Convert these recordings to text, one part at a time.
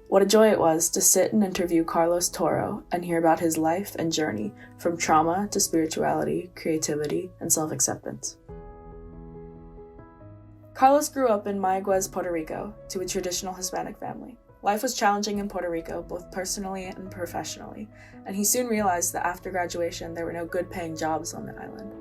What a joy it was to sit and interview Carlos Toro and hear about his life and journey from trauma to spirituality, creativity, and self-acceptance. Carlos grew up in Mayaguez, Puerto Rico, to a traditional Hispanic family. Life was challenging in Puerto Rico, both personally and professionally, and he soon realized that after graduation there were no good-paying jobs on the island.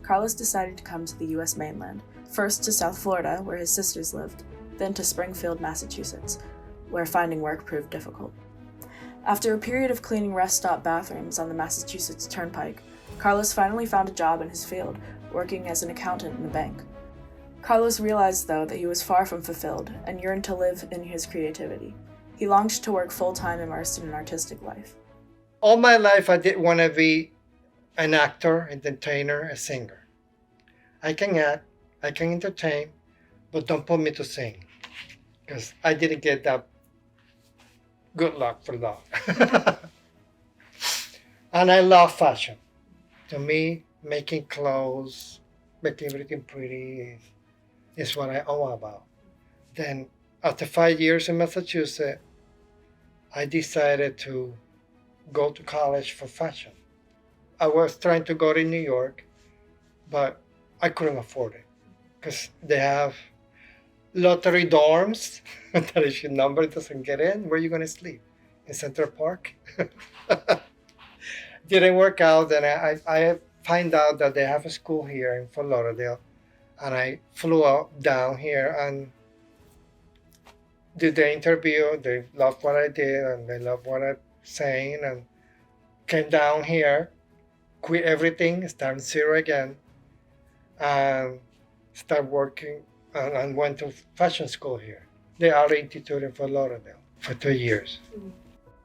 Carlos decided to come to the U.S. mainland, first to South Florida, where his sisters lived, then to Springfield, Massachusetts, where finding work proved difficult. After a period of cleaning rest stop bathrooms on the Massachusetts Turnpike, Carlos finally found a job in his field, working as an accountant in a bank. Carlos realized, though, that he was far from fulfilled and yearned to live in his creativity. He longed to work full-time immersed in an artistic life. All my life, I did want to be an actor, an entertainer, a singer. I can act, I can entertain, but don't put me to sing, because I didn't get that good luck for that. And I love fashion. To me, making clothes, making everything pretty is what I all about. Then, after 5 years in Massachusetts, I decided to go to college for fashion. I was trying to go to New York, but I couldn't afford it because they have lottery dorms that if your number doesn't get in, where are you going to sleep? In Central Park? Didn't work out. Then I find out that they have a school here in Fort Lauderdale, and I flew out down here and did the interview. They loved what I did, and they loved what I'm saying, and came down here, quit everything, started zero again, and started working and went to fashion school here, the Art Institute in Fort Lauderdale, for 2 years.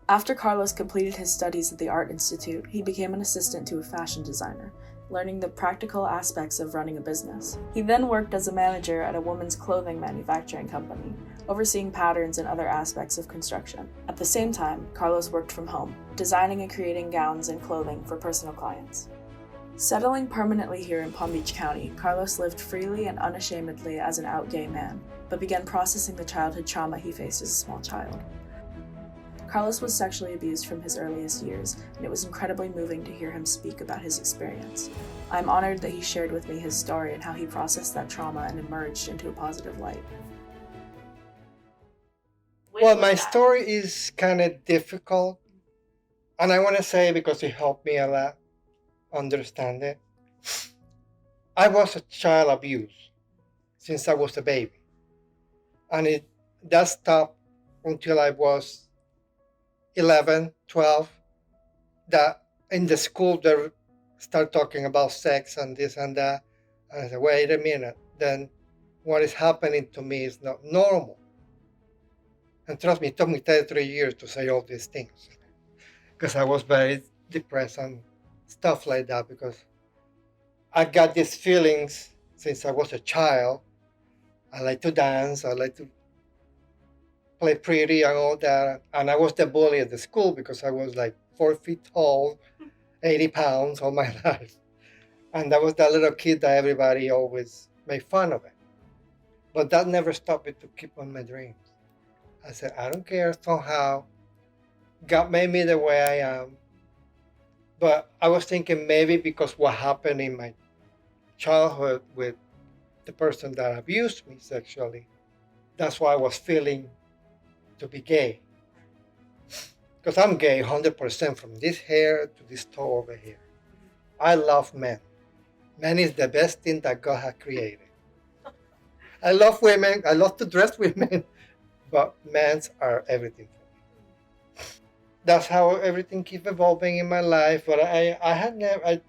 After Carlos completed his studies at the Art Institute, he became an assistant to a fashion designer, learning the practical aspects of running a business. He then worked as a manager at a women's clothing manufacturing company, overseeing patterns and other aspects of construction. At the same time, Carlos worked from home, designing and creating gowns and clothing for personal clients. Settling permanently here in Palm Beach County, Carlos lived freely and unashamedly as an out gay man, but began processing the childhood trauma he faced as a small child. Carlos was sexually abused from his earliest years, and it was incredibly moving to hear him speak about his experience. I'm honored that he shared with me his story and how he processed that trauma and emerged into a positive light. Well, my story is kind of difficult, and I want to say because it helped me a lot understand it. I was a child abused since I was a baby, and that stopped until I was 11, 12, that in the school they start talking about sex and this and that. And I said, wait a minute, then what is happening to me is not normal. And trust me, it took me 33 years to say all these things because I was very depressed and stuff like that, because I got these feelings since I was a child. I like to dance, I like to play pretty and all that. And I was the bully at the school because I was like 4 feet tall, 80 pounds all my life. And I was that little kid that everybody always made fun of it. But that never stopped me to keep on my dreams. I said, I don't care, somehow God made me the way I am. But I was thinking maybe because what happened in my childhood with the person that abused me sexually, that's why I was feeling to be gay. Because I'm gay 100% from this hair to this toe over here. I love men. Men is the best thing that God has created. I love women. I love to dress women. But men are everything for me. That's how everything keeps evolving in my life. But I had never...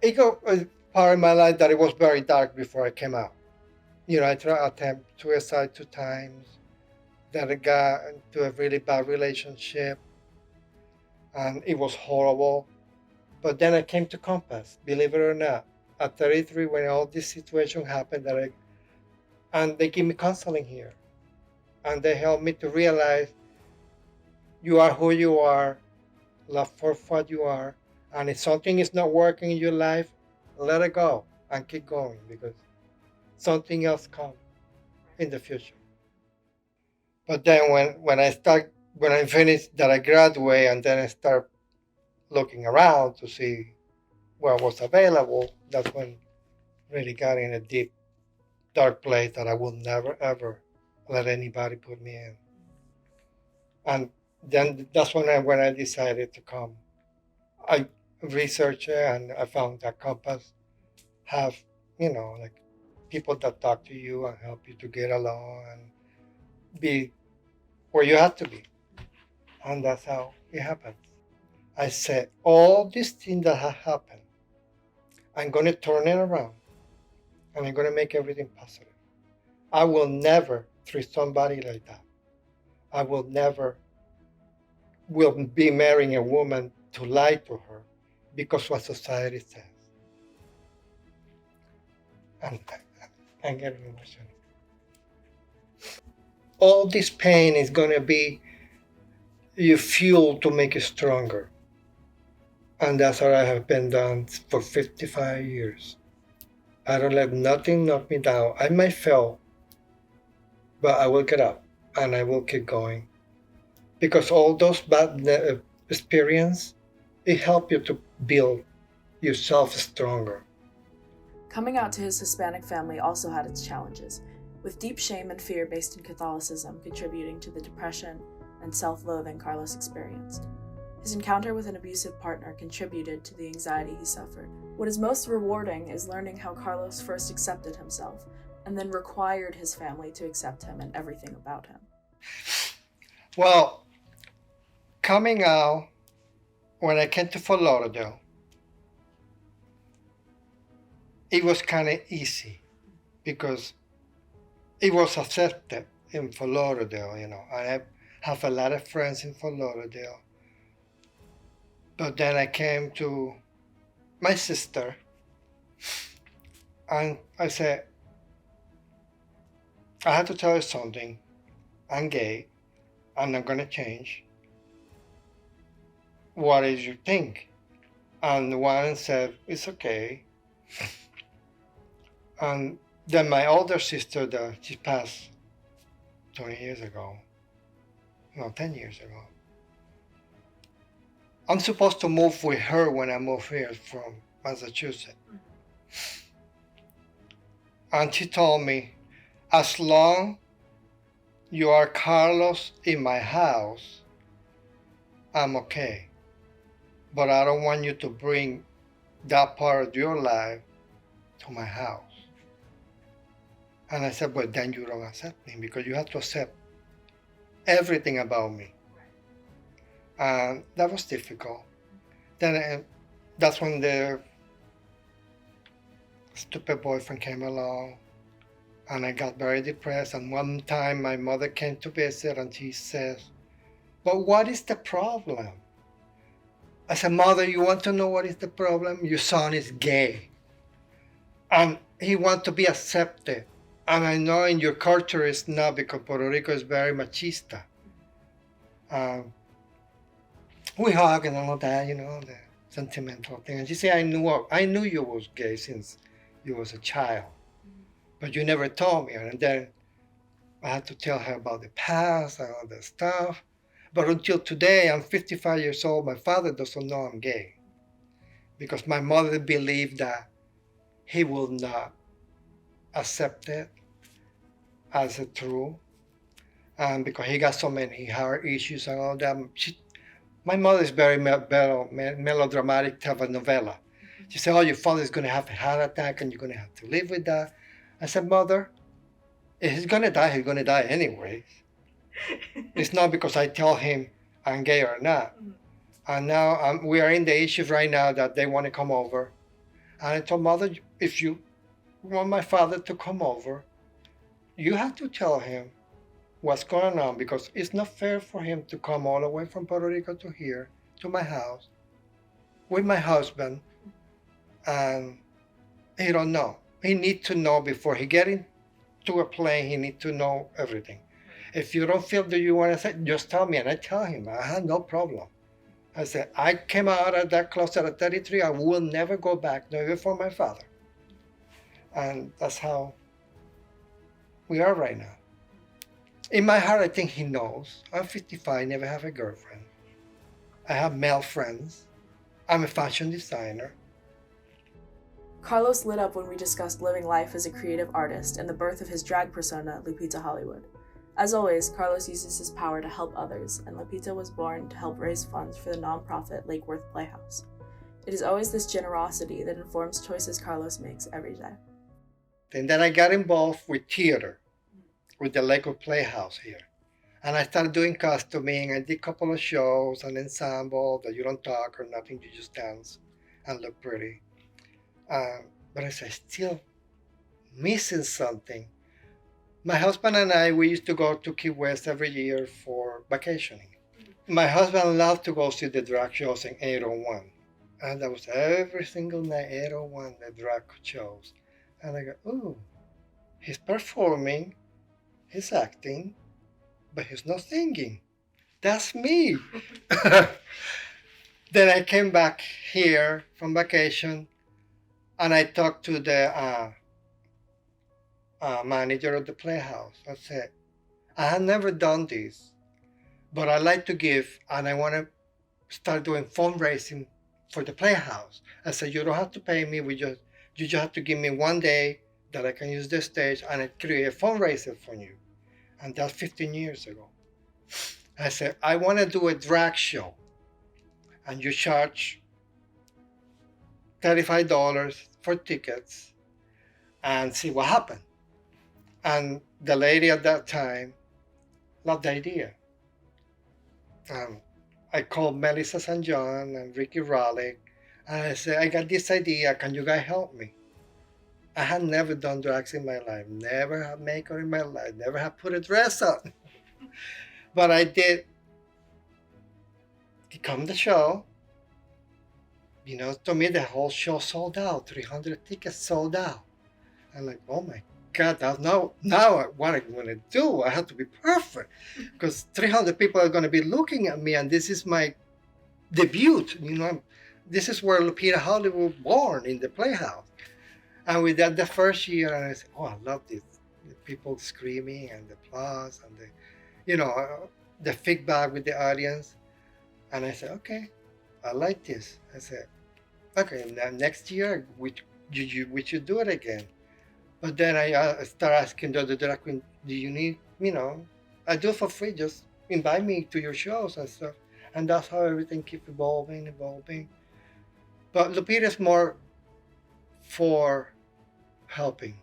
it got a part of my life that it was very dark before I came out. You know, I tried to attempt suicide 2 times. That I got into a really bad relationship, and it was horrible. But then I came to Compass, believe it or not, at 33, when all this situation happened, and they give me counseling here, and they helped me to realize you are who you are, love for what you are, and if something is not working in your life, let it go and keep going, because something else comes in the future. But then when I finished that I graduate and then I start looking around to see what was available, that's when really got in a deep, dark place that I will never ever let anybody put me in. And then that's when I decided to come. I researched it and I found that Compass have, like people that talk to you and help you to get along and be where you have to be. And that's how it happened. I said, all these things that have happened, I'm going to turn it around and I'm going to make everything positive. I will never treat somebody like that. I will never will be marrying a woman to lie to her because what society says. And I'm getting emotional. All this pain is going to be your fuel to make it stronger. And that's what I have been done for 55 years. I don't let nothing knock me down. I might fail, but I will get up and I will keep going. Because all those bad experience, it helps you to build yourself stronger. Coming out to his Hispanic family also had its challenges, with deep shame and fear based in Catholicism contributing to the depression and self-loathing Carlos experienced. His encounter with an abusive partner contributed to the anxiety he suffered. What is most rewarding is learning how Carlos first accepted himself, and then required his family to accept him and everything about him. Well, coming out, when I came to Fort Lauderdale, it was kind of easy because it was accepted in Fort Lauderdale. I have a lot of friends in Fort Lauderdale. But then I came to my sister and I said, I have to tell you something. I'm gay and I'm going to change. What do you think? And one said, it's okay. And then my older sister, she passed 10 years ago. I'm supposed to move with her when I move here from Massachusetts. And she told me, as long you are Carlos in my house, I'm okay. But I don't want you to bring that part of your life to my house. And I said, but then you don't accept me because you have to accept everything about me. And that was difficult. Then that's when the stupid boyfriend came along and I got very depressed. And one time my mother came to visit and she says, but what is the problem? I said, Mother, you want to know what is the problem? Your son is gay. And he wants to be accepted. And I know in your culture it's not because Puerto Rico is very machista. We hug and all of that, the sentimental thing. And she said, I knew you was gay since you was a child, but you never told me. And then I had to tell her about the past and all that stuff. But until today, I'm 55 years old, my father doesn't know I'm gay because my mother believed that he will not accept it as a true. And because he got so many heart issues and all that, my mother is very melodramatic telenovela. She said, oh, your father is going to have a heart attack and you're going to have to live with that. I said, Mother, if he's going to die, he's going to die anyways. It's not because I tell him I'm gay or not. And now we are in the issue right now that they want to come over. And I told Mother, if you want my father to come over, you have to tell him what's going on because it's not fair for him to come all the way from Puerto Rico to here, to my house, with my husband, and he don't know. He needs to know before he get into a plane, he needs to know everything. If you don't feel that you want to say, just tell me, and I tell him, I had no problem. I said, I came out of that closet at 33, I will never go back, not even for my father. And that's how we are right now. In my heart, I think he knows. I'm 55, never have a girlfriend. I have male friends. I'm a fashion designer. Carlos lit up when we discussed living life as a creative artist and the birth of his drag persona, Lupita Hollywood. As always, Carlos uses his power to help others, and Lupita was born to help raise funds for the nonprofit Lake Worth Playhouse. It is always this generosity that informs choices Carlos makes every day. And then I got involved with theater, with the Lake Worth Playhouse here. And I started doing costuming. I did a couple of shows, an ensemble that you don't talk or nothing, you just dance and look pretty. But I said, still missing something. My husband and I, we used to go to Key West every year for vacationing. My husband loved to go see the drag shows in 801. And that was every single night, 801, the drag shows. And I go, ooh, he's performing, he's acting, but he's not singing. That's me. Then I came back here from vacation and I talked to the manager of the playhouse. I said, I have never done this, but I like to give and I want to start doing fundraising for the playhouse. I said, you don't have to pay me. You just have to give me one day that I can use the stage and I create a fundraiser for you. And that's 15 years ago. I said, I want to do a drag show and you charge $35 for tickets and see what happens. And the lady at that time loved the idea. I called Melissa St. John and Ricky Raleigh and I said, I got this idea, can you guys help me? I had never done drugs in my life, never had makeup in my life, never had put a dress on. But I did come the show. You know, to me, the whole show sold out, 300 tickets sold out. I'm like, oh my God, now what I'm going to do, I have to be perfect because 300 people are going to be looking at me and this is my debut. You know, this is where Lupita Hollywood was born, in the playhouse. And with that, the first year, and I said, oh, I love this. The people screaming and the applause and the feedback with the audience. And I said, okay, I like this. I said, okay, now next year we should do it again. But then I start asking the other drag queen, do you need, I do it for free, just invite me to your shows and stuff. And that's how everything keeps evolving. But Lupita's more for helping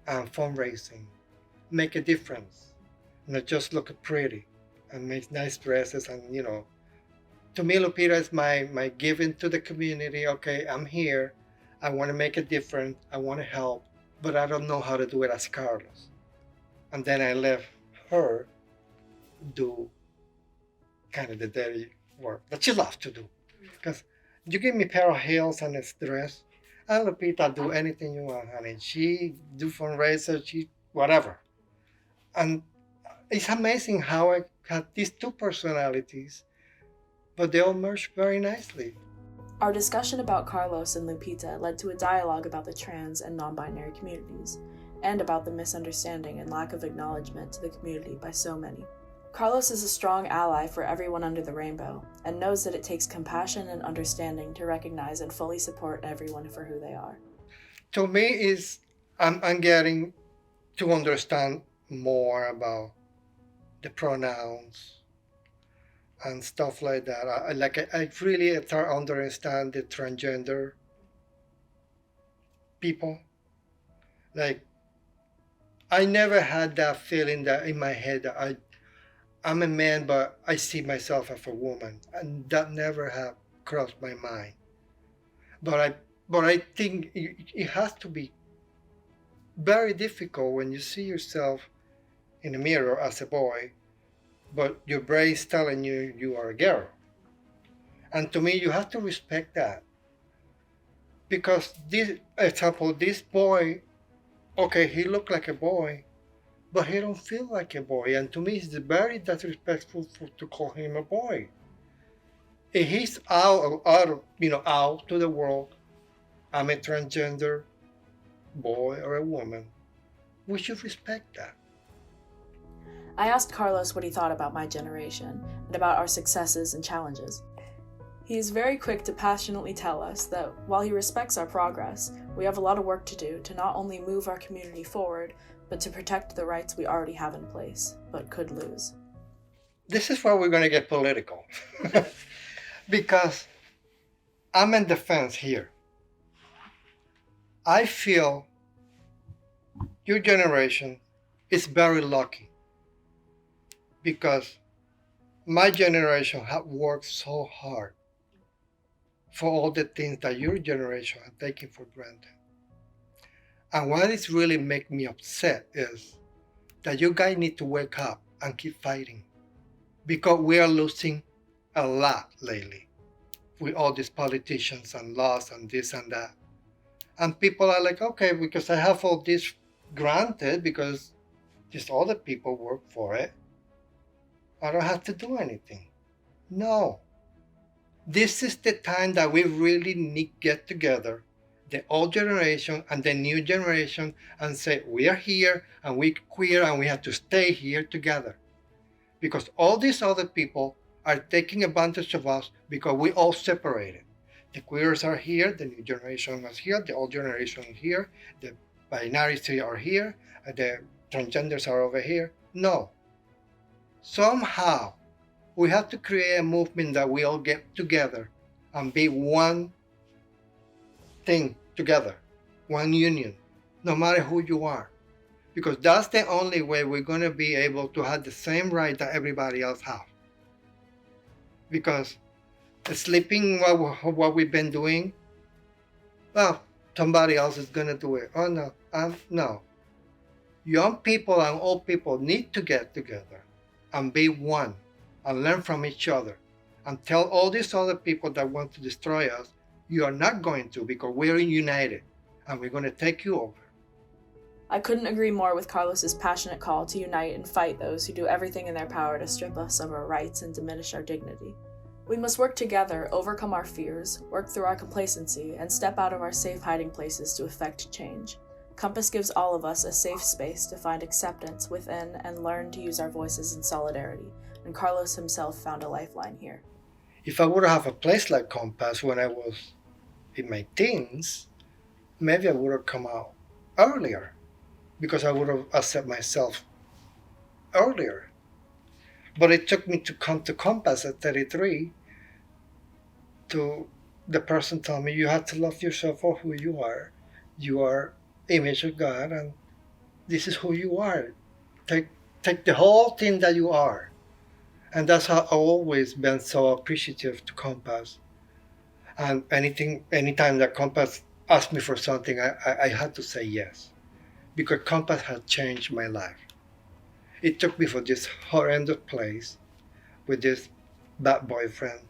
and fundraising, make a difference, not just look pretty and make nice dresses. And to me, Lupita is my giving to the community. Okay, I'm here, I want to make a difference, I want to help, but I don't know how to do it as Carlos. And then I let her do kind of the dirty work that she loves to do. Because you give me a pair of heels and a dress, and Lupita do anything you want, honey. She do fundraisers, she whatever. And it's amazing how I had these two personalities, but they all merge very nicely. Our discussion about Carlos and Lupita led to a dialogue about the trans and non-binary communities, and about the misunderstanding and lack of acknowledgement to the community by so many. Carlos is a strong ally for everyone under the rainbow, and knows that it takes compassion and understanding to recognize and fully support everyone for who they are. To me, I'm getting to understand more about the pronouns and stuff like that. I really start to understand the transgender people. Like, I never had that feeling that in my head that I'm a man, but I see myself as a woman, and that never have crossed my mind. But I think it has to be very difficult when you see yourself in a mirror as a boy, but your brain is telling you you are a girl. And to me, you have to respect that, because this boy, okay, he looked like a boy, but he don't feel like a boy. And to me, it's very disrespectful to call him a boy. If he's out to the world, I'm a transgender boy or a woman, we should respect that. I asked Carlos what he thought about my generation and about our successes and challenges. He is very quick to passionately tell us that while he respects our progress, we have a lot of work to do to not only move our community forward, but to protect the rights we already have in place, but could lose. This is where we're going to get political. Because I'm in defense here. I feel your generation is very lucky because my generation have worked so hard for all the things that your generation has taken for granted. And what is really making me upset is that you guys need to wake up and keep fighting because we are losing a lot lately with all these politicians and laws and this and that. And people are like, okay, because I have all this granted because these other people work for it, I don't have to do anything. No. This is the time that we really need to get together, the old generation and the new generation, and say, we are here and we're queer and we have to stay here together. Because all these other people are taking advantage of us because we all separated. The queers are here, the new generation is here, the old generation is here, the binaries are here, the transgenders are over here. No. Somehow, we have to create a movement that we all get together and be one thing together, one union, no matter who you are. Because that's the only way we're going to be able to have the same right that everybody else has. Because sleeping, what we've been doing, well, somebody else is going to do it. Oh, no, no. Young people and old people need to get together and be one and learn from each other and tell all these other people that want to destroy us, you are not going to because we're united and we're going to take you over. I couldn't agree more with Carlos's passionate call to unite and fight those who do everything in their power to strip us of our rights and diminish our dignity. We must work together, overcome our fears, work through our complacency, and step out of our safe hiding places to effect change. Compass gives all of us a safe space to find acceptance within and learn to use our voices in solidarity, and Carlos himself found a lifeline here. If I would have a place like Compass when I was in my teens, maybe I would have come out earlier because I would have accepted myself earlier. But it took me to come to Compass at 33 to the person tell me you have to love yourself for who you are. You are image of God and this is who you are. Take the whole thing that you are. And that's how I've always been so appreciative to Compass. And anytime that Compass asked me for something, I had to say yes. Because Compass had changed my life. It took me from this horrendous place with this bad boyfriend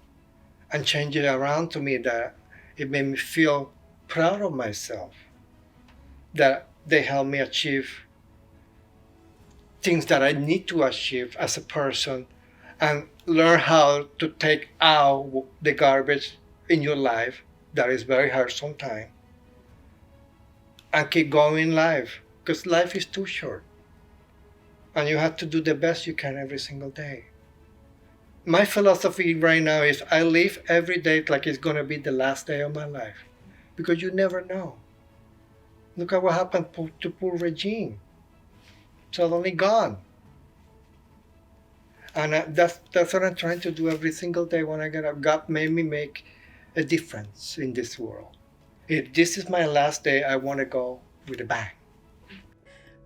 and changed it around to me that it made me feel proud of myself. That they helped me achieve things that I need to achieve as a person and learn how to take out the garbage in your life that is very hard sometimes and keep going in life because life is too short and you have to do the best you can every single day. My philosophy right now is I live every day like it's going to be the last day of my life because you never know. Look at what happened to poor Regine. Suddenly gone. And that's what I'm trying to do every single day when I get up. God made me make a difference in this world. If this is my last day, I want to go with a bang.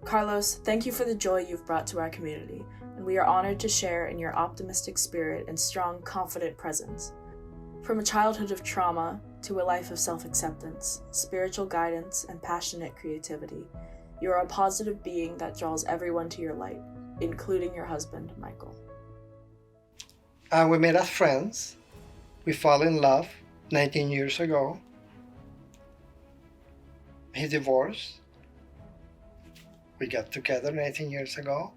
Carlos, thank you for the joy you've brought to our community, and we are honored to share in your optimistic spirit and strong, confident presence. From a childhood of trauma to a life of self-acceptance, spiritual guidance, and passionate creativity, you are a positive being that draws everyone to your light, including your husband, Michael. We met as friends. We fell in love 19 years ago. He divorced. We got together 19 years ago.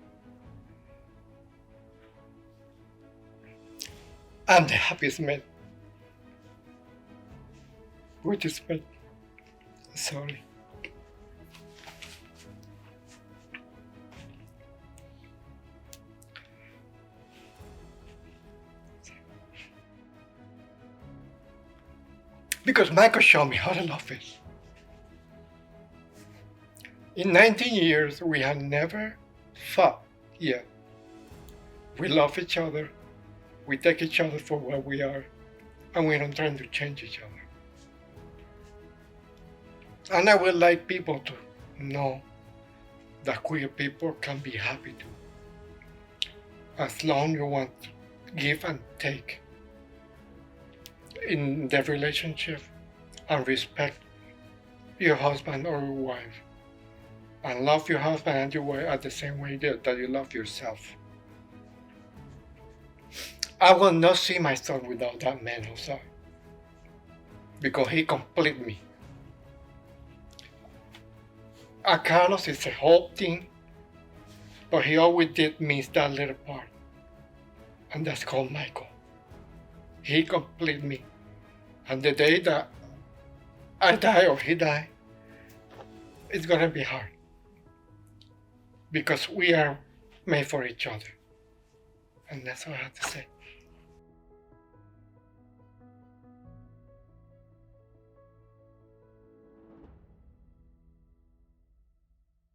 I'm the happiest man. We just met. Sorry. Because Michael showed me how to love is. In 19 years, we have never fought yet. We love each other, we take each other for what we are, and we don't try to change each other. And I would like people to know that queer people can be happy too, as long as you want to give and take in the relationship and respect your husband or your wife, and love your husband and your wife at the same way that you love yourself. I will not see myself without that man outside, because he complete me. Carlos is a whole thing, but he always did miss that little part, and that's called Michael. He complete me, and the day that I die or he die, it's gonna be hard, because we are made for each other, and that's all I have to say.